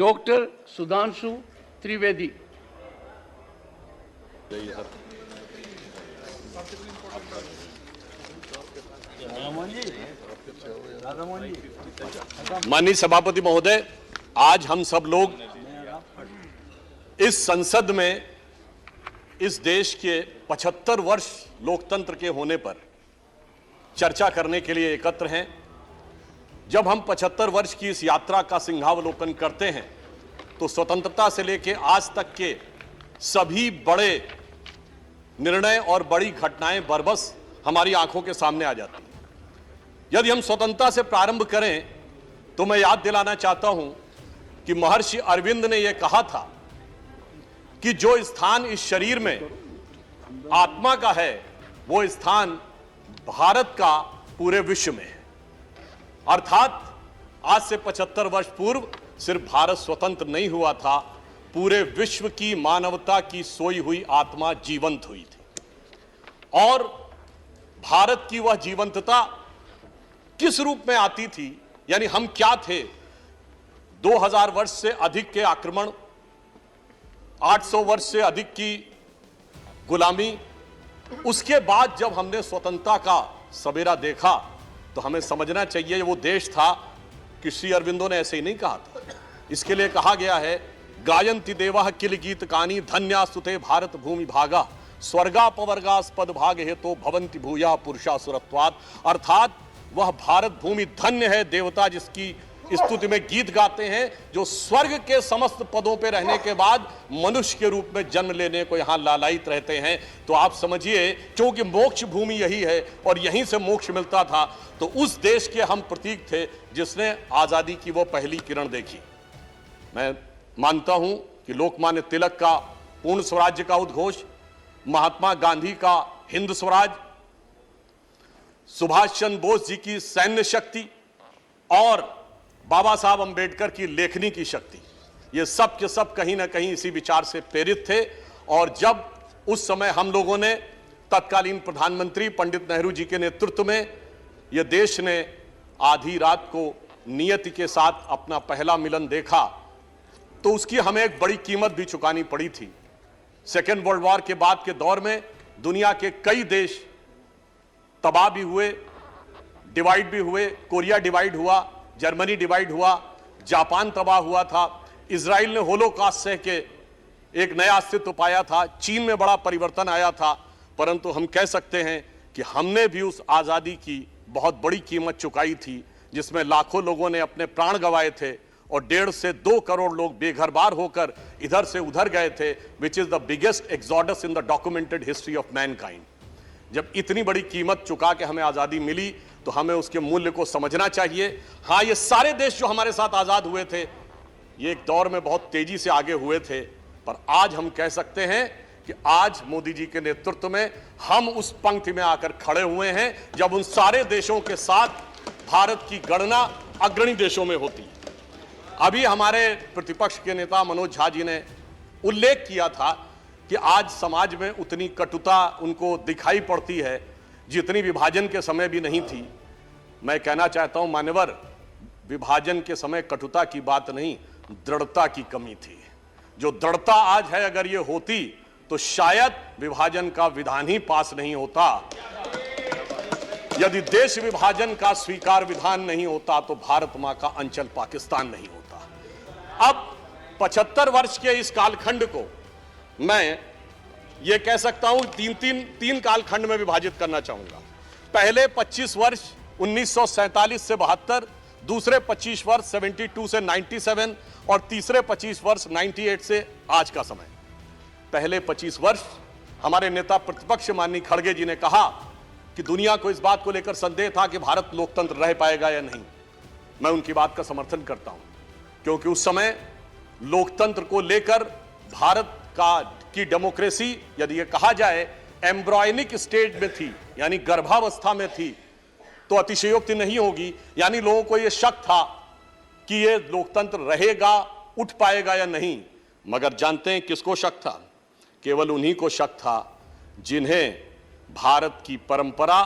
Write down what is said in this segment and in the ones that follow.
Doctor Sudhanshu Trivedi. माननीय सभापति महोदय, आज हम सब लोग इस संसद में इस देश के 75 वर्ष लोकतंत्र के होने पर चर्चा करने के लिए एकत्र हैं। जब हम 75 वर्ष की इस यात्रा का सिंहावलोकन करते हैं तो स्वतंत्रता से लेकर आज तक के सभी बड़े निर्णय और बड़ी घटनाएं बरबस हमारी आंखों के सामने आ जाती हैं। यदि हम स्वतंत्रता से प्रारंभ करें तो मैं याद दिलाना चाहता हूं कि महर्षि अरविंद ने यह कहा था कि जो स्थान इस शरीर में आत्मा का है वो स्थान भारत का पूरे विश्व में है। अर्थात आज से 75 वर्ष पूर्व सिर्फ भारत स्वतंत्र नहीं हुआ था, पूरे विश्व की मानवता की सोई हुई आत्मा जीवंत हुई थी। और भारत की वह जीवंतता किस रूप में आती थी, यानी हम क्या थे? 2000 वर्ष से अधिक के आक्रमण, 800 वर्ष से अधिक की गुलामी, उसके बाद जब हमने स्वतंत्रता का सवेरा देखा तो हमें समझना चाहिए वो देश था कि श्री अरविंदो ने ऐसे ही नहीं कहा था। इसके लिए कहा गया है, गायन्ति देवाः किल गीत कानी धन्यास्तुते भारत भूमि भागा स्वर्गापवर्गास्पद भाग हेतो भवन्ति भूया पुरुषा सुरत्वात्। अर्थात वह भारत भूमि धन्य है, देवता जिसकी स्तुति में गीत गाते हैं, जो स्वर्ग के समस्त पदों पे रहने के बाद मनुष्य के रूप में जन्म लेने को यहां लालायित रहते हैं। तो आप समझिए, क्योंकि मोक्ष भूमि यही है और यहीं से मोक्ष मिलता था, तो उस देश के हम प्रतीक थे जिसने आजादी की वो पहली किरण देखी। मैं मानता हूं कि लोकमान्य तिलक का पूर्ण स्वराज्य का उद्घोष, महात्मा गांधी का हिंद स्वराज, सुभाष चंद्र बोस जी की सैन्य शक्ति और बाबा साहब अंबेडकर की लेखनी की शक्ति, ये सब के सब कहीं ना कहीं इसी विचार से प्रेरित थे। और जब उस समय हम लोगों ने तत्कालीन प्रधानमंत्री पंडित नेहरू जी के नेतृत्व में ये देश ने आधी रात को नियति के साथ अपना पहला मिलन देखा, तो उसकी हमें एक बड़ी कीमत भी चुकानी पड़ी थी। सेकेंड वर्ल्ड वॉर के बाद के दौर में दुनिया के कई देश तबाह भी हुए, डिवाइड भी हुए। कोरिया डिवाइड हुआ, जर्मनी डिवाइड हुआ, जापान तबाह हुआ था, इजराइल ने होलोकॉस्ट सह के एक नया अस्तित्व पाया था, चीन में बड़ा परिवर्तन आया था। परंतु हम कह सकते हैं कि हमने भी उस आज़ादी की बहुत बड़ी कीमत चुकाई थी, जिसमें लाखों लोगों ने अपने प्राण गंवाए थे और 1.5 से 2 करोड़ लोग बेघर-बार होकर इधर से उधर गए थे, which is the biggest exodus in the documented history of Mankind. जब इतनी बड़ी कीमत चुका के हमें आज़ादी मिली तो हमें उसके मूल्य को समझना चाहिए। हाँ, ये सारे देश जो हमारे साथ आज़ाद हुए थे, ये एक दौर में बहुत तेजी से आगे हुए थे, पर आज हम कह सकते हैं कि आज मोदी जी के नेतृत्व में हम उस पंक्ति में आकर खड़े हुए हैं जब उन सारे देशों के साथ भारत की गणना अग्रणी देशों में होती है। अभी हमारे प्रतिपक्ष के नेता मनोज झा जी ने उल्लेख किया था कि आज समाज में उतनी कटुता उनको दिखाई पड़ती है जितनी विभाजन के समय भी नहीं थी। मैं कहना चाहता हूं मान्यवर, विभाजन के समय कटुता की बात नहीं, दृढ़ता की कमी थी। जो दृढ़ता आज है, अगर ये होती तो शायद विभाजन का विधान ही पास नहीं होता। यदि देश विभाजन का स्वीकार विधान नहीं होता तो भारत मां का अंचल पाकिस्तान नहीं होता। अब 75 वर्ष के इस कालखंड को मैं ये कह सकता हूं तीन कालखंड में विभाजित करना चाहूंगा। पहले 25 वर्ष 1947 से 72, दूसरे 25 वर्ष 72 से 97 और तीसरे 25 वर्ष 98 से आज का समय। पहले 25 वर्ष हमारे नेता प्रतिपक्ष माननीय खड़गे जी ने कहा कि दुनिया को इस बात को लेकर संदेह था कि भारत लोकतंत्र रह पाएगा या नहीं। मैं उनकी बात का समर्थन करता हूं, क्योंकि उस समय लोकतंत्र को लेकर भारत की डेमोक्रेसी, यदि यह कहा जाए, एम्ब्रॉयनिक स्टेज में थी, यानी गर्भावस्था में थी, तो अतिशयोक्ति नहीं होगी। यानी लोगों को यह शक था कि यह लोकतंत्र रहेगा, उठ पाएगा या नहीं। मगर जानते हैं किसको शक था? केवल उन्हीं को शक था जिन्हें भारत की परंपरा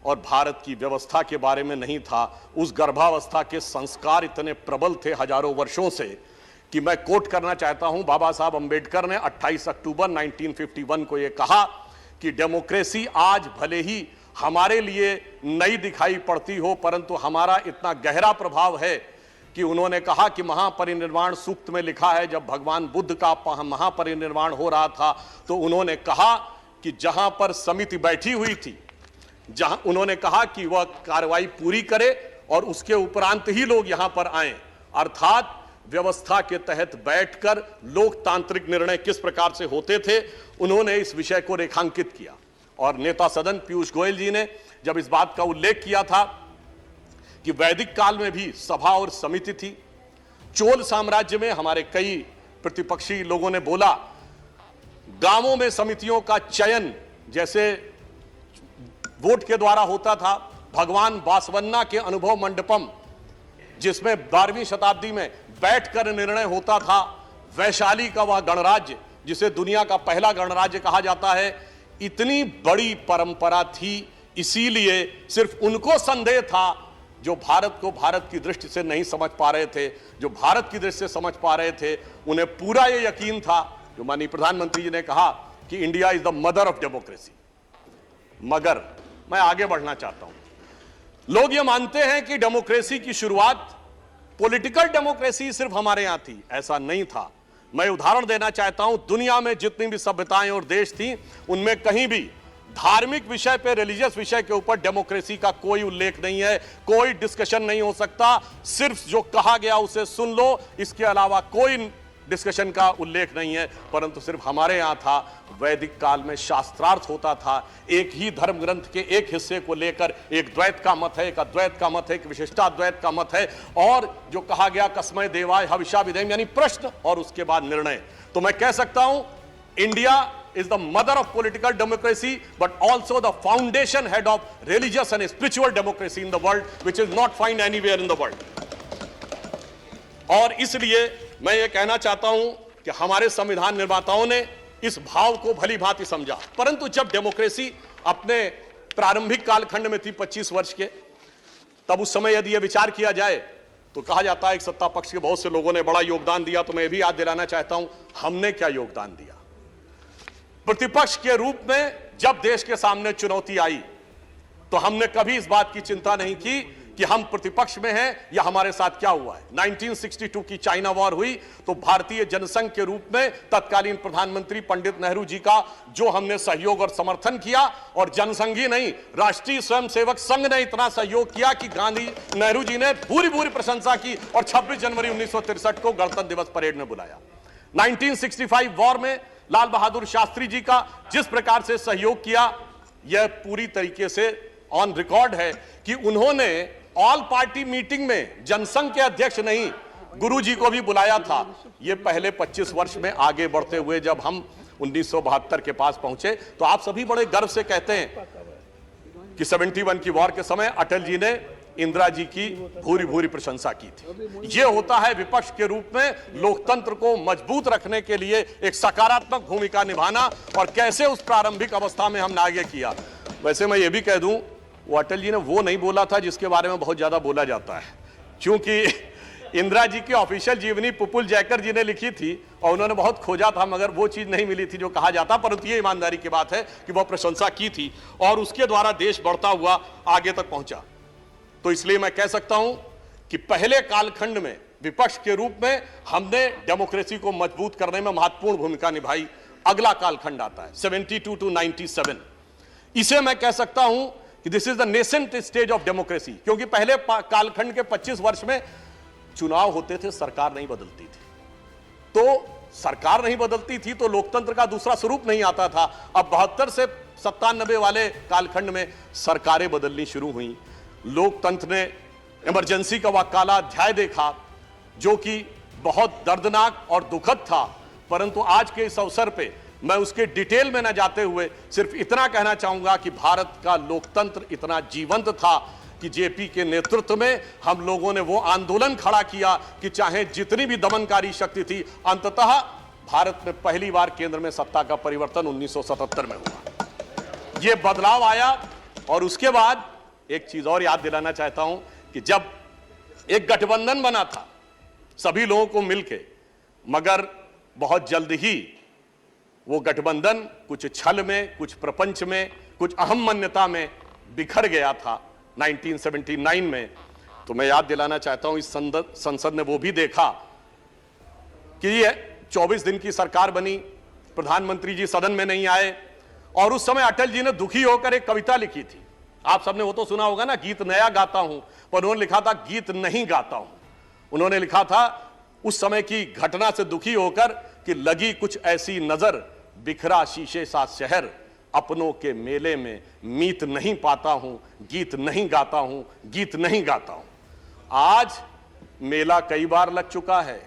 और भारत की व्यवस्था के बारे में नहीं था। उस गर्भावस्था के संस्कार इतने प्रबल थे हजारों वर्षों से कि मैं कोट करना चाहता हूं, बाबा साहब अंबेडकर ने 28 अक्टूबर 1951 को यह कहा कि डेमोक्रेसी आज भले ही हमारे लिए नई दिखाई पड़ती हो, परंतु हमारा इतना गहरा प्रभाव है कि उन्होंने कहा कि महापरिनिर्वाण सूक्त में लिखा है, जब भगवान बुद्ध का महापरिनिर्वाण हो रहा था तो उन्होंने कहा कि जहां पर समिति बैठी हुई थी, जहां उन्होंने कहा कि वह कार्रवाई पूरी करे और उसके उपरांत ही लोग यहां पर आए, अर्थात व्यवस्था के तहत बैठकर लोकतांत्रिक निर्णय किस प्रकार से होते थे, उन्होंने इस विषय को रेखांकित किया। और नेता सदन पीयूष गोयल जी ने जब इस बात का उल्लेख किया था कि वैदिक काल में भी सभा और समिति थी, चोल साम्राज्य में हमारे कई प्रतिपक्षी लोगों ने बोला गांवों में समितियों का चयन जैसे वोट के द्वारा होता था, भगवान बासवन्ना के अनुभव मंडपम जिसमें 12वीं शताब्दी में बैठकर निर्णय होता था, वैशाली का वह गणराज्य जिसे दुनिया का पहला गणराज्य कहा जाता है, इतनी बड़ी परंपरा थी। इसीलिए सिर्फ उनको संदेह था जो भारत को भारत की दृष्टि से नहीं समझ पा रहे थे, जो भारत की दृष्टि से समझ पा रहे थे उन्हें पूरा यह यकीन था, जो माननीय प्रधानमंत्री जी ने कहा कि India is the mother of democracy. मगर मैं आगे बढ़ना चाहता हूं, लोग यह मानते हैं कि डेमोक्रेसी की शुरुआत पॉलिटिकल डेमोक्रेसी सिर्फ हमारे यहां थी, ऐसा नहीं था। मैं उदाहरण देना चाहता हूं, दुनिया में जितनी भी सभ्यताएं और देश थी उनमें कहीं भी धार्मिक विषय पे, रिलीजियस विषय के ऊपर डेमोक्रेसी का कोई उल्लेख नहीं है, कोई डिस्कशन नहीं हो सकता, सिर्फ जो कहा गया उसे सुन लो, इसके अलावा कोई डिस्कशन का उल्लेख नहीं है। परंतु सिर्फ हमारे यहां था, वैदिक काल में शास्त्रार्थ होता था, एक ही धर्म ग्रंथ के एक हिस्से को लेकर एक द्वैत का मत है, एक अद्वैत का मत है, एक विशिष्टाद्वैत का मत है, और जो कहा गया कस्मै देवाय हविषा विधेयम, यानी प्रश्न और उसके बाद निर्णय। तो मैं कह सकता हूं India is the mother of political democracy, but also the foundation head of religious and spiritual democracy in the world, which is not found anywhere in the world. और इसलिए मैं ये कहना चाहता हूं कि हमारे संविधान निर्माताओं ने इस भाव को भली भांति समझा। परंतु जब डेमोक्रेसी अपने प्रारंभिक कालखंड में थी 25 वर्ष के, तब उस समय यदि यह विचार किया जाए तो कहा जाता है कि सत्ता पक्ष के बहुत से लोगों ने बड़ा योगदान दिया। तो मैं भी याद दिलाना चाहता हूं हमने क्या योगदान दिया। प्रतिपक्ष के रूप में जब देश के सामने चुनौती आई तो हमने कभी इस बात की चिंता नहीं की कि हम प्रतिपक्ष में हैं या हमारे साथ क्या हुआ है। 1962 की चाइना वॉर हुई तो भारतीय जनसंघ के रूप में तत्कालीन प्रधानमंत्री पंडित नेहरू जी का जो हमने सहयोग और समर्थन किया, और जनसंघ ही नहीं, राष्ट्रीय स्वयंसेवक संघ ने इतना सहयोग किया कि गांधी नेहरू जी ने पूरी पूरी प्रशंसा की और 26 जनवरी 1963 को गणतंत्र दिवस परेड में बुलाया। 1965 वॉर में लाल बहादुर शास्त्री जी का जिस प्रकार से सहयोग किया, यह पूरी तरीके से ऑन रिकॉर्ड है कि उन्होंने ऑल पार्टी मीटिंग में जनसंघ के अध्यक्ष नहीं, गुरुजी को भी बुलाया था। यह पहले 25 वर्ष में आगे बढ़ते हुए जब हम 1972 के पास पहुंचे तो आप सभी बड़े गर्व से कहते हैं कि 71 की वॉर के समय अटल जी ने इंदिरा जी की भूरी भूरी प्रशंसा की थी। यह होता है विपक्ष के रूप में लोकतंत्र को मजबूत रखने के लिए एक सकारात्मक भूमिका निभाना, और कैसे उस प्रारंभिक अवस्था में हमने आगे किया। वैसे मैं ये भी कह दूं, वो अटल जी ने वो नहीं बोला था जिसके बारे में बहुत ज्यादा बोला जाता है, क्योंकि इंदिरा जी की ऑफिशियल जीवनी पुपुल जयकर जी ने लिखी थी और उन्होंने बहुत खोजा था, मगर वो चीज नहीं मिली थी जो कहा जाता। परंतु ये ईमानदारी की बात है कि वह प्रशंसा की थी और उसके द्वारा देश बढ़ता हुआ आगे तक पहुंचा। तो इसलिए मैं कह सकता हूं कि पहले कालखंड में विपक्ष के रूप में हमने डेमोक्रेसी को मजबूत करने में महत्वपूर्ण भूमिका निभाई। अगला कालखंड आता है 72 to 97। इसे मैं कह सकता हूं कि this is the nascent stage of democracy, क्योंकि पहले कालखंड के 25 वर्ष में चुनाव होते थे, सरकार नहीं बदलती थी। तो सरकार नहीं बदलती थी तो लोकतंत्र का दूसरा स्वरूप नहीं आता था। अब 72 से 97 वाले कालखंड में सरकारें बदलनी शुरू हुई। लोकतंत्र ने इमरजेंसी का वह काला अध्याय देखा जो कि बहुत दर्दनाक और दुखद था। परंतु आज के इस अवसर पे मैं उसके डिटेल में न जाते हुए सिर्फ इतना कहना चाहूंगा कि भारत का लोकतंत्र इतना जीवंत था कि जेपी के नेतृत्व में हम लोगों ने वो आंदोलन खड़ा किया कि चाहे जितनी भी दमनकारी शक्ति थी, अंततः भारत में पहली बार केंद्र में सत्ता का परिवर्तन 1977 में हुआ। ये बदलाव आया। और उसके बाद एक चीज और याद दिलाना चाहता हूं कि जब एक गठबंधन बना था सभी लोगों को मिलकर, मगर बहुत जल्द ही वो गठबंधन कुछ छल में, कुछ प्रपंच में, कुछ अहम मान्यता में बिखर गया था 1979 में। तो मैं याद दिलाना चाहता हूं, इस संसद ने वो भी देखा कि ये 24 दिन की सरकार बनी, प्रधानमंत्री जी सदन में नहीं आए, और उस समय अटल जी ने दुखी होकर एक कविता लिखी थी। आप सबने वो तो सुना होगा ना, गीत नया गाता हूं, पर उन्होंने लिखा था गीत नहीं गाता हूं। उन्होंने लिखा था उस समय की घटना से दुखी होकर कि लगी कुछ ऐसी नजर, बिखरा शीशे सा शहर, अपनों के मेले में मीत नहीं पाता हूं, गीत नहीं गाता हूं, गीत नहीं गाता हूं। आज मेला कई बार लग चुका है,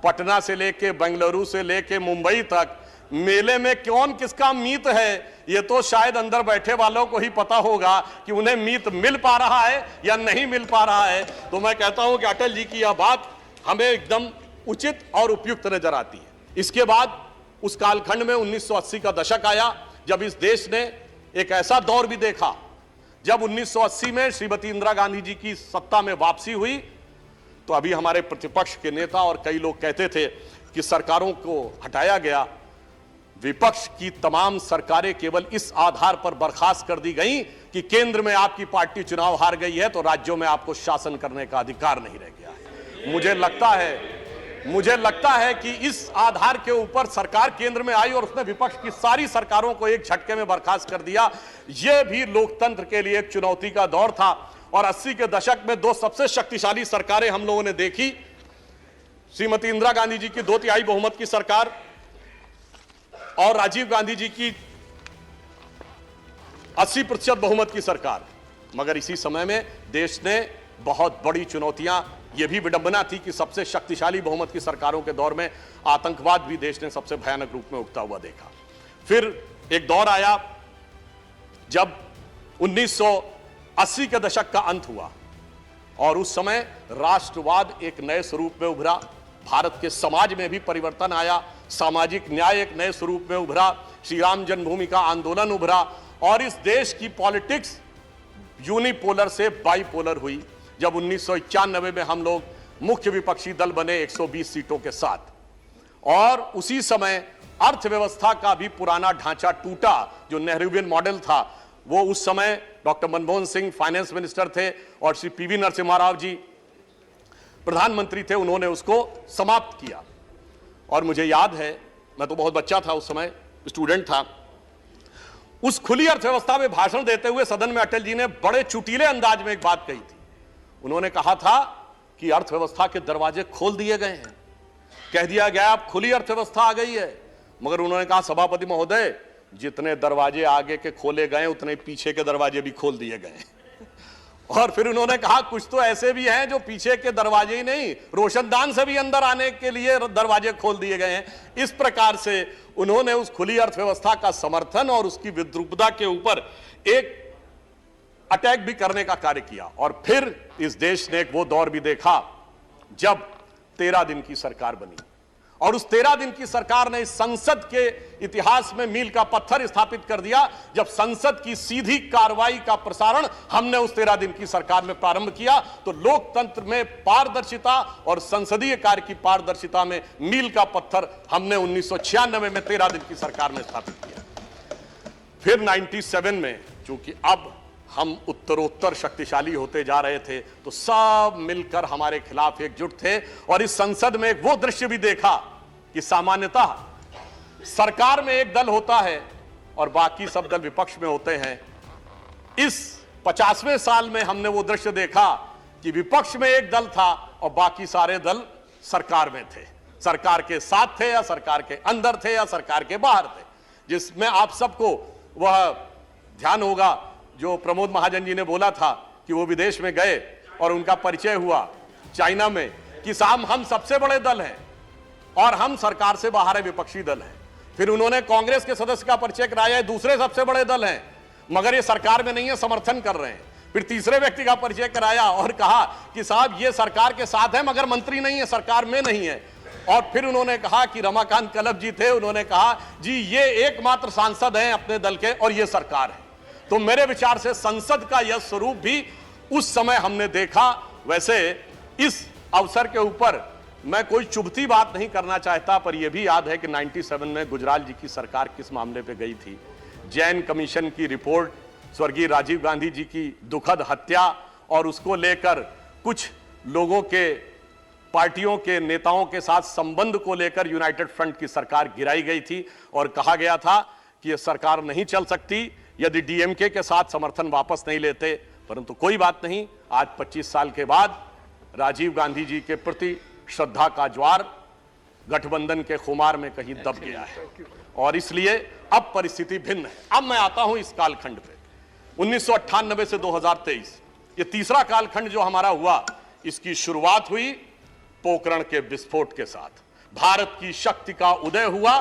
पटना से लेके बेंगलुरु से लेके मुंबई तक, मेले में कौन किसका मीत है ये तो शायद अंदर बैठे वालों को ही पता होगा कि उन्हें मीत मिल पा रहा है या नहीं मिल पा रहा है। तो मैं कहता हूं कि अटल जी की यह बात हमें एकदम उचित और उपयुक्त नजर आती है। इसके बाद उस कालखंड में 1980 का दशक आया, जब इस देश ने एक ऐसा दौर भी देखा जब 1980 में श्रीमती इंदिरा गांधी जी की सत्ता में वापसी हुई, तो अभी हमारे प्रतिपक्ष के नेता और कई लोग कहते थे कि सरकारों को हटाया गया, विपक्ष की तमाम सरकारें केवल इस आधार पर बर्खास्त कर दी गई कि केंद्र में आपकी पार्टी चुनाव हार गई है तो राज्यों में आपको शासन करने का अधिकार नहीं रह गया है। मुझे लगता है कि इस आधार के ऊपर सरकार केंद्र में आई और उसने विपक्ष की सारी सरकारों को एक झटके में बर्खास्त कर दिया। यह भी लोकतंत्र के लिए एक चुनौती का दौर था। और 80 के दशक में दो सबसे शक्तिशाली सरकारें हम लोगों ने देखी, श्रीमती इंदिरा गांधी जी की 2/3 बहुमत की सरकार और राजीव गांधी जी की 80% बहुमत की सरकार। मगर इसी समय में देश ने बहुत बड़ी चुनौतियां, यह भी विडंबना थी कि सबसे शक्तिशाली बहुमत की सरकारों के दौर में आतंकवाद भी देश ने सबसे भयानक रूप में उगता हुआ देखा। फिर एक दौर आया जब 1980 के दशक का अंत हुआ और उस समय राष्ट्रवाद एक नए स्वरूप में उभरा, भारत के समाज में भी परिवर्तन आया, सामाजिक न्याय एक नए स्वरूप में उभरा, श्री राम जन्मभूमि का आंदोलन उभरा और इस देश की पॉलिटिक्स यूनिपोलर से बाइपोलर हुई। जब 1991 में हम लोग मुख्य विपक्षी दल बने 120 सीटों के साथ, और उसी समय अर्थव्यवस्था का भी पुराना ढांचा टूटा। जो नेहरूवियन मॉडल था वो उस समय doctor Manmohan Singh finance minister थे और श्री पीवी नरसिम्हा राव जी प्रधानमंत्री थे, उन्होंने उसको समाप्त किया। और मुझे याद है, मैं तो बहुत बच्चा था उस समय, स्टूडेंट था, उस खुली अर्थव्यवस्था में भाषण देते हुए सदन में अटल जी ने बड़े चुटीले अंदाज में एक बात कही थी। उन्होंने कहा था कि अर्थव्यवस्था के दरवाजे खोल दिए गए हैं, कह दिया गया अब खुली अर्थव्यवस्था आ गई है। मगर उन्होंने कहा सभापति महोदय, जितने दरवाजे आगे के खोले गए उतने पीछे के दरवाजे भी खोल दिए गए। और फिर उन्होंने कहा कुछ तो ऐसे भी हैं जो पीछे के दरवाजे ही नहीं, रोशनदान से भी अंदर आने के लिए दरवाजे खोल दिए गए हैं। इस प्रकार से उन्होंने उस खुली अर्थव्यवस्था का समर्थन और उसकी विद्रूपता के ऊपर एक अटैक भी करने का कार्य किया। और फिर इस देश ने एक वो दौर भी देखा जब 13 दिन की सरकार बनी और उस 13 दिन की सरकार ने इस संसद के इतिहास में मील का पत्थर स्थापित कर दिया। जब संसद की सीधी कार्रवाई का प्रसारण हमने उस 13 दिन की सरकार में प्रारंभ किया तो लोकतंत्र में पारदर्शिता और संसदीय कार्य की पारदर्शिता में मील का पत्थर हमने 1996 में 13 दिन की सरकार में स्थापित किया। फिर 97 में चूंकि अब हम उत्तरोत्तर शक्तिशाली होते जा रहे थे तो सब मिलकर हमारे खिलाफ एकजुट थे और इस संसद में एक वो दृश्य भी देखा कि सामान्यतः सरकार में एक दल होता है और बाकी सब दल विपक्ष में होते हैं। इस 50वें साल में हमने वो दृश्य देखा कि विपक्ष में एक दल था और बाकी सारे दल सरकार में थे, सरकार के साथ थे या सरकार के अंदर थे या सरकार के बाहर थे। जिसमें आप सबको वह ध्यान होगा जो प्रमोद महाजन जी ने बोला था कि वो विदेश में गए और उनका परिचय हुआ चाइना में कि साहब हम सबसे बड़े दल हैं और हम सरकार से बाहर है, विपक्षी दल हैं। फिर उन्होंने कांग्रेस के सदस्य का परिचय कराया, दूसरे सबसे बड़े दल हैं मगर ये सरकार में नहीं है, समर्थन कर रहे हैं। फिर तीसरे व्यक्ति का परिचय कराया और कहा कि साहब ये सरकार के साथ है मगर मंत्री नहीं है, सरकार में नहीं है। और फिर उन्होंने कहा कि रमाकांत कलब जी थे, उन्होंने कहा जी ये एकमात्र सांसद हैं अपने दल के और ये सरकार है। तो मेरे विचार से संसद का यह स्वरूप भी उस समय हमने देखा। वैसे इस अवसर के ऊपर मैं कोई चुभती बात नहीं करना चाहता, पर यह भी याद है कि 97 में गुजराल जी की सरकार किस मामले पे गई थी। जैन कमीशन की रिपोर्ट, स्वर्गीय राजीव गांधी जी की दुखद हत्या और उसको लेकर कुछ लोगों के, पार्टियों के नेताओं के साथ संबंध को लेकर यूनाइटेड फ्रंट की सरकार गिराई गई थी और कहा गया था कि यह सरकार नहीं चल सकती यदि डीएमके के साथ समर्थन वापस नहीं लेते। परंतु कोई बात नहीं, आज 25 साल के बाद राजीव गांधी जी के प्रति श्रद्धा का ज्वार गठबंधन के खुमार में कहीं दब गया है और इसलिए अब परिस्थिति भिन्न है। अब मैं आता हूं इस कालखंड पे, 1998 से 2023, ये तीसरा कालखंड जो हमारा हुआ, इसकी शुरुआत हुई पोखरण के विस्फोट के साथ। भारत की शक्ति का उदय हुआ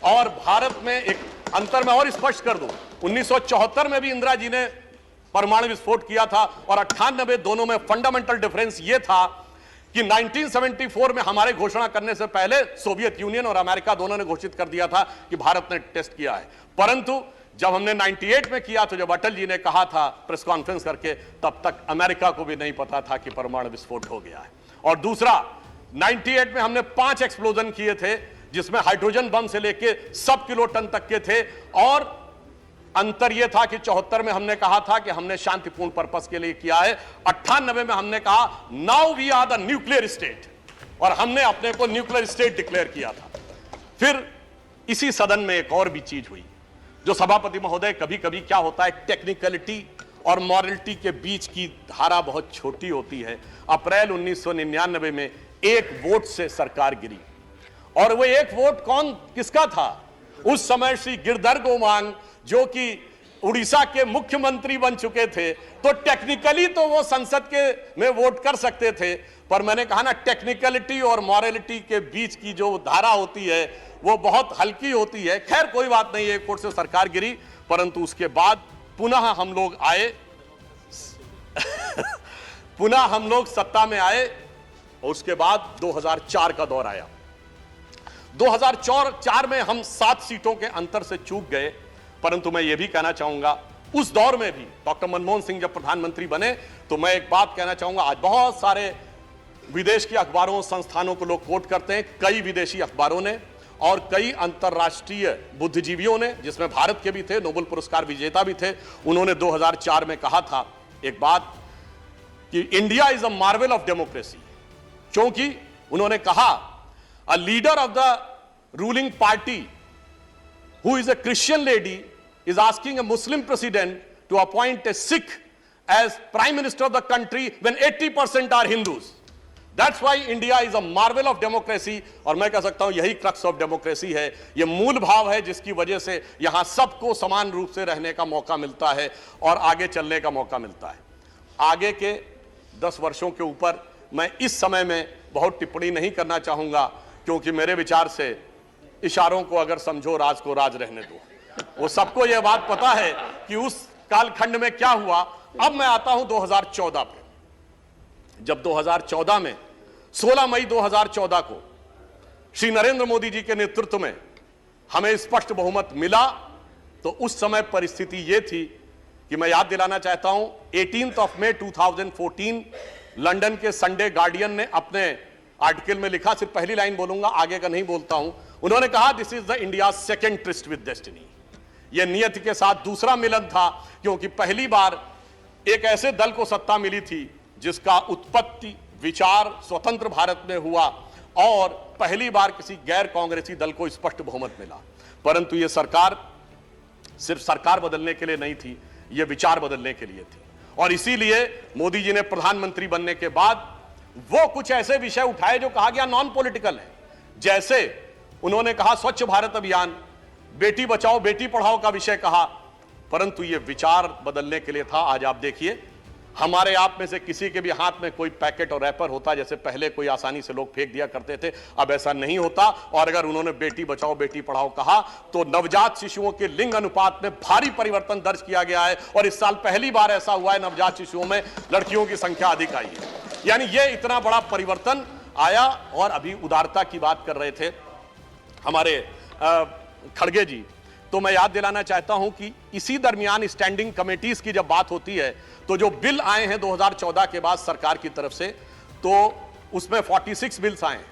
और भारत में एक अंतर मैं और स्पष्ट कर दूं, 1974 में भी इंदिरा जी ने परमाणु विस्फोट किया था और 98 दोनों में फंडामेंटल डिफरेंस यह था कि 1974 में हमारे घोषणा करने से पहले सोवियत यूनियन और अमेरिका दोनों ने घोषित कर दिया था कि भारत ने टेस्ट किया है। परंतु जब हमने 98 में किया तो जब अटल जी ने कहा था प्रेस कॉन्फ्रेंस करके, तब तक अमेरिका को भी नहीं पता था कि परमाणु विस्फोट हो गया है। और दूसरा, 98 में हमने 5 एक्सप्लोजन किए थे जिसमें हाइड्रोजन बम से लेके सब किलो टन तक के थे और अंतर यह था कि 74 में हमने कहा था कि हमने शांतिपूर्ण पर्पस के लिए किया है। 98 में हमने कहा now we are the nuclear state और हमने अपने को न्यूक्लियर स्टेट डिक्लेयर किया था। फिर इसी सदन में एक और भी चीज हुई जो सभापति महोदय, कभी कभी क्या होता है, टेक्निकलिटी और मॉरलिटी के बीच की धारा बहुत छोटी होती है। अप्रैल 1999 में एक वोट से सरकार गिरी और वो एक वोट किसका था? उस समय श्री गिरधर गोमांग जो कि उड़ीसा के मुख्यमंत्री बन चुके थे, तो टेक्निकली तो वो संसद के में वोट कर सकते थे, पर मैंने कहा ना, टेक्निकलिटी और मॉरलिटी के बीच की जो धारा होती है वो बहुत हल्की होती है। खैर कोई बात नहीं, एक वोट से सरकार गिरी, परंतु उसके बाद पुनः हम लोग आए पुनः हम लोग सत्ता में आए और उसके बाद 2004 का दौर आया। 2004 में हम 7 सीटों के अंतर से चूक गए, परंतु मैं यह भी कहना चाहूंगा उस दौर में भी डॉक्टर मनमोहन सिंह जब प्रधानमंत्री बने तो मैं एक बात कहना चाहूंगा, आज बहुत सारे विदेश के अखबारों संस्थानों को लोग कोट करते हैं, कई विदेशी अखबारों ने और कई अंतर्राष्ट्रीय बुद्धिजीवियों ने, जिसमें भारत के भी थे, नोबेल पुरस्कार विजेता भी थे, उन्होंने 2004 में कहा था एक बात कि India is a marvel of democracy, क्योंकि उन्होंने कहा a leader of the ruling party who is a Christian lady is asking a Muslim president to appoint a Sikh as prime minister of the country when 80% are Hindus. That's why India is a marvel of democracy और मैं कह सकता हूं यही crux of democracy है। यह मूल भाव है जिसकी वजह से यहां सबको समान रूप से रहने का मौका मिलता है और आगे चलने का मौका मिलता है। आगे के 10 वर्षों के ऊपर मैं इस समय में बहुत टिप्पणी नहीं करना चाहूंगा, क्योंकि मेरे विचार से इशारों को अगर समझो, राज को राज रहने दो। वो सबको यह बात पता है कि उस कालखंड में क्या हुआ। अब मैं आता हूं 2014 पे। जब 2014 में 16 मई 2014 को श्री नरेंद्र मोदी जी के नेतृत्व में हमें स्पष्ट बहुमत मिला, तो उस समय परिस्थिति यह थी कि मैं याद दिलाना चाहता हूं, 18 मई 2014 लंदन के संडे गार्डियन ने अपने आर्टिकल में लिखा, सिर्फ पहली लाइन बोलूंगा, आगे का नहीं बोलता हूं। उन्होंने कहा this is the India second tourist with destiny. यह नियति के साथ दूसरा मिलन था, क्योंकि पहली बार एक ऐसे दल को सत्ता मिली थी जिसका उत्पत्ति विचार स्वतंत्र भारत में हुआ और पहली बार किसी गैर कांग्रेसी दल को स्पष्ट बहुमत मिला। परंतु यह सरकार सिर्फ सरकार बदलने के लिए नहीं थी, यह विचार बदलने के लिए थी। और इसीलिए मोदी जी ने प्रधानमंत्री बनने के बाद वो कुछ ऐसे विषय उठाए जो कहा गया नॉन पॉलिटिकल है। जैसे उन्होंने कहा स्वच्छ भारत अभियान, बेटी बचाओ बेटी पढ़ाओ का विषय कहा, परंतु यह विचार बदलने के लिए था। आज आप देखिए, हमारे आप में से किसी के भी हाथ में कोई पैकेट और रैपर होता, जैसे पहले कोई आसानी से लोग फेंक दिया करते थे, अब ऐसा नहीं होता। और अगर उन्होंने बेटी बचाओ बेटी पढ़ाओ कहा तो नवजात शिशुओं के लिंग अनुपात में भारी परिवर्तन दर्ज किया गया है और इस साल पहली बार ऐसा हुआ है नवजात शिशुओं में लड़कियों की संख्या अधिक आई है। यानी यह इतना बड़ा परिवर्तन आया। और अभी उदारता की बात कर रहे थे हमारे खड़गे जी, तो मैं याद दिलाना चाहता हूं कि इसी दरमियान स्टैंडिंग कमेटीज की जब बात होती है तो जो बिल आए हैं 2014 के बाद सरकार की तरफ से, तो उसमें 46 बिल्स आए हैं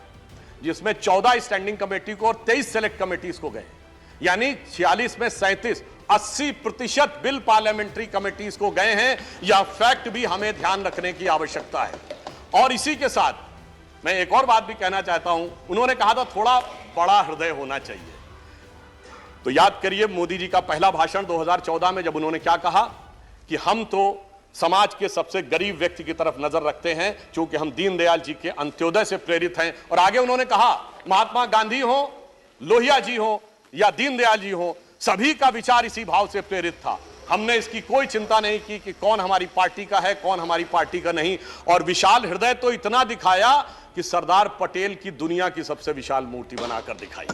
जिसमें 14 स्टैंडिंग कमेटी को और 23 सेलेक्ट कमेटीज को गए, यानी 46 में 37, 80% बिल पार्लियामेंट्री कमेटीज को गए हैं। यह फैक्ट भी हमें ध्यान रखने की आवश्यकता है। और इसी के साथ मैं एक और बात भी कहना चाहता हूं, उन्होंने कहा था थोड़ा बड़ा हृदय होना चाहिए। तो याद करिए मोदी जी का पहला भाषण 2014 में, जब उन्होंने क्या कहा कि हम तो समाज के सबसे गरीब व्यक्ति की तरफ नजर रखते हैं, क्योंकि हम दीनदयाल जी के अंत्योदय से प्रेरित हैं। और आगे उन्होंने कहा महात्मा गांधी हो, लोहिया जी हो या दीनदयाल जी हो, सभी का विचार इसी भाव से प्रेरित था। हमने इसकी कोई चिंता नहीं की कि कौन हमारी पार्टी का है, कौन हमारी पार्टी का नहीं। और विशाल हृदय तो इतना दिखाया कि सरदार पटेल की दुनिया की सबसे विशाल मूर्ति बनाकर दिखाई।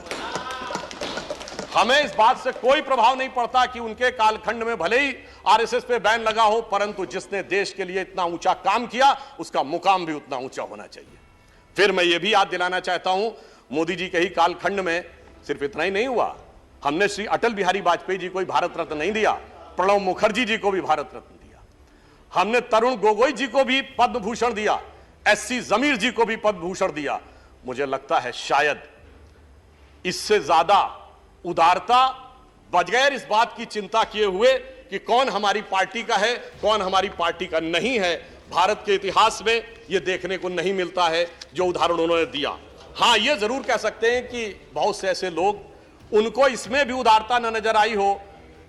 हमें इस बात से कोई प्रभाव नहीं पड़ता कि उनके कालखंड में भले ही आरएसएस पे बैन लगा हो, परंतु जिसने देश के लिए इतना ऊंचा काम किया उसका मुकाम भी उतना ऊंचा होना चाहिए। फिर मैं ये भी याद दिलाना चाहता हूं, मोदी जी के ही कालखंड में सिर्फ इतना ही नहीं हुआ, हमने श्री अटल बिहारी वाजपेयी जी को भी भारत रत्न नहीं दिया, प्रणब मुखर्जी जी को भी भारत रत्न दिया, हमने तरुण गोगोई जी को भी पद्म भूषण दिया, एससी जमीर जी को भी पद्म भूषण दिया। मुझे लगता है शायद इससे ज्यादा उदारता, बगैर इस बात की चिंता किए हुए कि कौन हमारी पार्टी का है, कौन हमारी पार्टी का नहीं है, भारत के इतिहास में यह देखने को नहीं मिलता है जो उदाहरण उन्होंने दिया। हां, यह जरूर कह सकते हैं कि बहुत से ऐसे लोग, उनको इसमें भी उदारता न नजर आई हो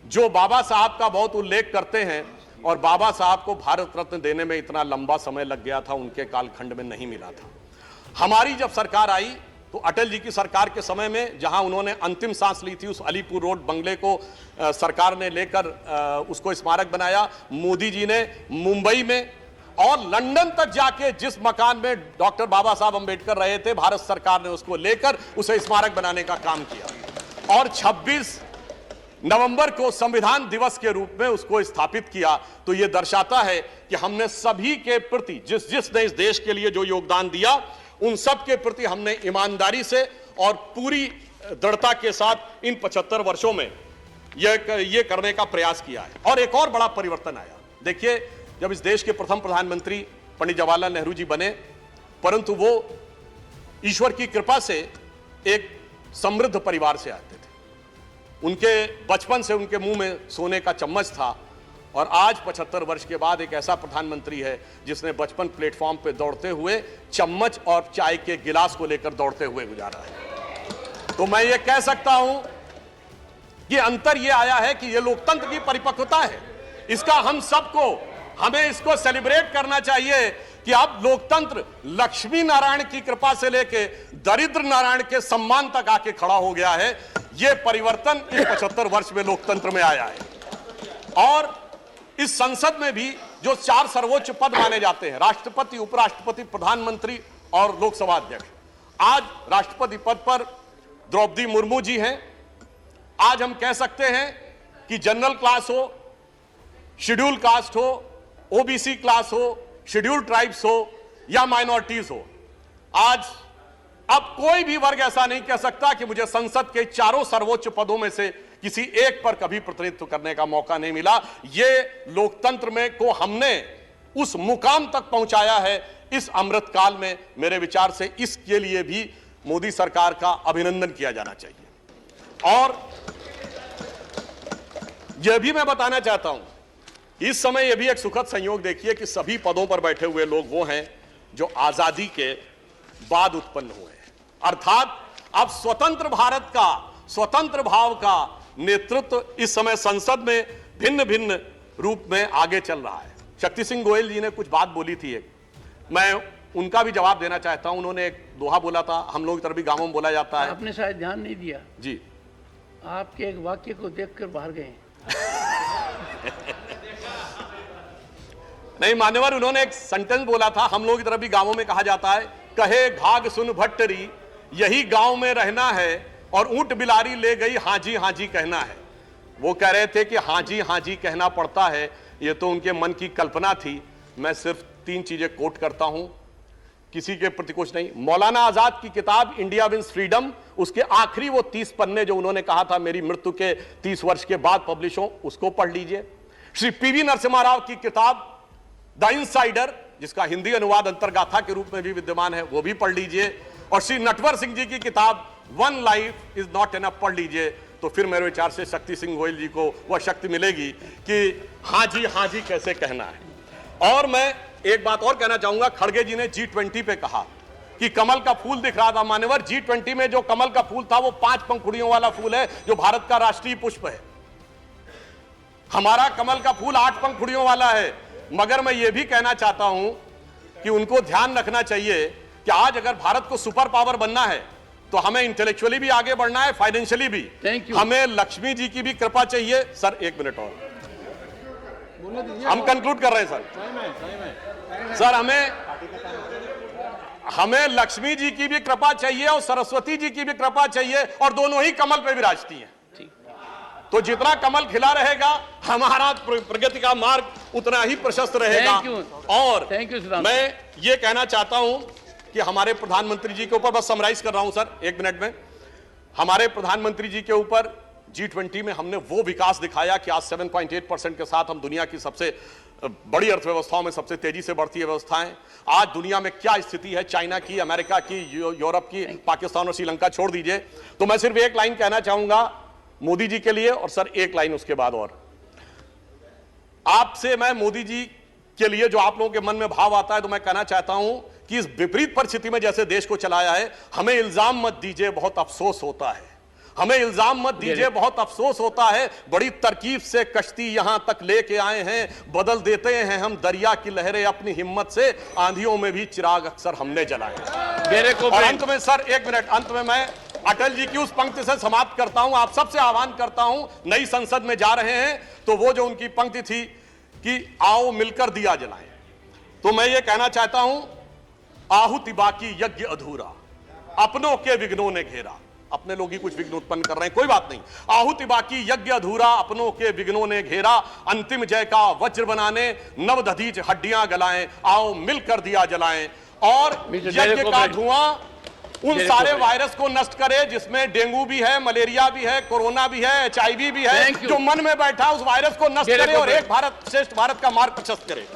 जो बाबा साहब का बहुत उल्लेख करते हैं, और बाबा साहब को भारत रत्न देने में इतना लंबा समय लग गया था, उनके कालखंड में नहीं मिला था। हमारी जब सरकार आई तो अटल जी की सरकार के समय में, जहां उन्होंने अंतिम सांस ली थी, उस अलीपुर रोड बंगले को सरकार ने लेकर उसको स्मारक बनाया। मोदी जी ने मुंबई में और लंदन तक जाके जिस मकान में डॉक्टर बाबा साहब अंबेडकर रहे थे, भारत सरकार ने उसको लेकर उसे स्मारक बनाने का काम किया और 26 नवंबर को संविधान दिवस के रूप में उसको स्थापित किया। तो यह दर्शाता है कि हमने सभी के प्रति, जिसने इस देश के लिए जो योगदान दिया, उन सब के प्रति हमने ईमानदारी से और पूरी दृढ़ता के साथ इन 75 वर्षों में यह करने का प्रयास किया है। और एक और बड़ा परिवर्तन आया। देखिए, जब इस देश के प्रथम प्रधानमंत्री पंडित जवाहरलाल नेहरू जी बने, परंतु वो ईश्वर की कृपा से एक समृद्ध परिवार से आते थे। उनके बचपन से उनके मुंह में सोने का चम्मच था, और आज 75 वर्ष के बाद एक ऐसा प्रधानमंत्री है जिसने बचपन प्लेटफॉर्म पे दौड़ते हुए चम्मच और चाय के गिलास को लेकर दौड़ते हुए गुजारा है। तो मैं ये कह सकता हूं कि अंतर ये आया है कि ये लोकतंत्र की परिपक्वता है। इसका हम सबको, हमें इसको सेलिब्रेट करना चाहिए कि अब लोकतंत्र लक्ष्मी नारायण की कृपा से लेके दरिद्र नारायण के सम्मान तक आके खड़ा हो गया है। यह परिवर्तन इस 75 वर्ष में लोकतंत्र में आया है। और इस संसद में भी जो 4 सर्वोच्च पद माने जाते हैं, राष्ट्रपति, उपराष्ट्रपति, प्रधानमंत्री और लोकसभा अध्यक्ष, आज राष्ट्रपति पद पर द्रौपदी मुर्मू जी हैं। आज हम कह सकते हैं कि जनरल क्लास हो, शेड्यूल कास्ट हो, ओबीसी क्लास हो, शेड्यूल ट्राइब्स हो या माइनॉरिटीज हो, आज अब कोई भी वर्ग ऐसा नहीं कह सकता कि मुझे संसद के 4 सर्वोच्च पदों में से किसी एक पर कभी प्रतिनिधित्व करने का मौका नहीं मिला। ये लोकतंत्र में को हमने उस मुकाम तक पहुंचाया है इस अमृत काल में। मेरे विचार से इसके लिए भी मोदी सरकार का अभिनंदन किया जाना चाहिए। और यह भी मैं बताना चाहता हूं, इस समय यह भी एक सुखद संयोग देखिए कि सभी पदों पर बैठे हुए लोग वो हैं जो आजादी के बाद उत्पन्न हुए हैं। अर्थात अब स्वतंत्र भारत का, स्वतंत्र भाव का नेतृत्व इस समय संसद में भिन्न भिन्न रूप में आगे चल रहा है। शक्ति सिंह गोयल जी ने कुछ बात बोली थी, एक मैं उनका भी जवाब देना चाहता हूं। उन्होंने एक दोहा बोला था, हम लोग की तरफ भी गांवों में बोला जाता है। आपने शायद ध्यान नहीं दिया जी, आपके एक वाक्य को देखकर बाहर गए। नहीं मान्यवर, उन्होंने एक सेंटेंस बोला था, हम लोग की तरफ भी गांवों में कहा जाता है, कहे घाघ सुन भट्टरी यही गांव में रहना है, और ऊंट बिलारी ले गई हाजी हाजी कहना है। वो कह रहे थे कि हाजी हाजी कहना पड़ता है, ये तो उनके मन की कल्पना थी। मैं सिर्फ 3 चीजें कोट करता हूं, किसी के प्रति कुछ नहीं। मौलाना आजाद की किताब इंडिया विंस फ्रीडम, उसके आखिरी वो 30 पन्ने जो उन्होंने कहा था मेरी मृत्यु के 30 वर्ष के बाद पब्लिश हो, उसको पढ़ लीजिए। श्री पीवी नरसिम्हा राव की किताब द इनसाइडर, जिसका हिंदी अनुवाद अंतर्गाथा के रूप में भी विद्यमान है, वो भी पढ़ लीजिए। और श्री नटवर सिंह जी की किताब one life is not enough पढ़ लीजिए, तो फिर मेरे विचार से शक्ति सिंह गोयल जी को वह शक्ति मिलेगी कि हाँ जी कैसे कहना है। और मैं एक बात और कहना चाहूंगा, खड़गे जी ने G20 पे कहा कि कमल का फूल दिख रहा था। मान्यवर, G20 में जो कमल का फूल था वो 5 पंखुड़ियों वाला फूल है जो भारत का राष्ट्रीय पुष्प है। हमारा कमल का फूल 8 पंखुड़ियों वाला है। मगर मैं ये भी कहना चाहता हूं कि उनको ध्यान रखना चाहिए कि आज अगर भारत को सुपर पावर बनना है तो हमें इंटेलेक्चुअली भी आगे बढ़ना है, फाइनेंशियली भी। हमें लक्ष्मी जी की भी कृपा चाहिए। सर 1 मिनट और, हम कंक्लूड कर रहे हैं सर। हमें लक्ष्मी जी की भी कृपा चाहिए और सरस्वती जी की भी कृपा चाहिए, और दोनों ही कमल पे विराजती हैं। तो जितना कमल खिला रहेगा हमारा प्रगति का मार्ग उतना ही प्रशस्त रहेगा। और मैं ये कहना चाहता हूं कि हमारे प्रधानमंत्री जी के ऊपर, बस समराइज कर रहा हूं सर 1 मिनट में, हमारे प्रधानमंत्री जी के ऊपर G20 में हमने वो विकास दिखाया कि आज 7.8% के साथ हम दुनिया की सबसे बड़ी अर्थव्यवस्थाओं में सबसे तेजी से बढ़ती व्यवस्थाएं। आज दुनिया में क्या स्थिति है, चाइना की, अमेरिका की, यूरोप की, पाकिस्तान और श्रीलंका छोड़ दीजिए। तो मैं सिर्फ एक लाइन कहना चाहूंगा मोदी जी के लिए, और सर एक लाइन उसके बाद और आपसे मैं मोदी जी के लिए जो आप लोगों के मन में भाव आता है, तो मैं कहना चाहता हूं कि इस विपरीत परिस्थिति में जैसे देश को चलाया है, हमें इल्जाम मत दीजिए, बहुत अफसोस होता है। हमें इल्जाम मत दीजिए, बहुत अफसोस होता है। बड़ी तरकीब से कश्ती यहां तक लेके आए हैं, बदल देते हैं हम दरिया की लहरें अपनी हिम्मत से, आंधियों में भी चिराग अक्सर हमने जलाए। और अंत में सर 1 मिनट, अंत में मैं अटल जी की उस पंक्ति से समाप्त करता हूं। आप सबसे आह्वान करता हूं, नई संसद में जा रहे हैं तो वो जो उनकी पंक्ति थी कि आओ मिलकर दिया जलाएं, तो मैं ये कहना चाहता हूं, आहुति बाकी यज्ञ अधूरा, अपनों के विघ्नों ने घेरा। अपने लोग ही कुछ विघ्न उत्पन्न कर रहे हैं, कोई बात नहीं। आहुति बाकी यज्ञ अधूरा, अपनों के विघ्नों ने घेरा, अंतिम जय का वज्र बनाने नव दधीच हड्डियां गलाएं, आओ मिलकर दिया जलाएं। और यज्ञ का धुआं उन सारे वायरस को नष्ट करे जिसमें डेंगू भी है, मलेरिया भी है, कोरोना भी है, HIV भी है, जो मन में बैठा उस वायरस को नष्ट करे और एक भारत श्रेष्ठ भारत का मार्ग प्रशस्त करे।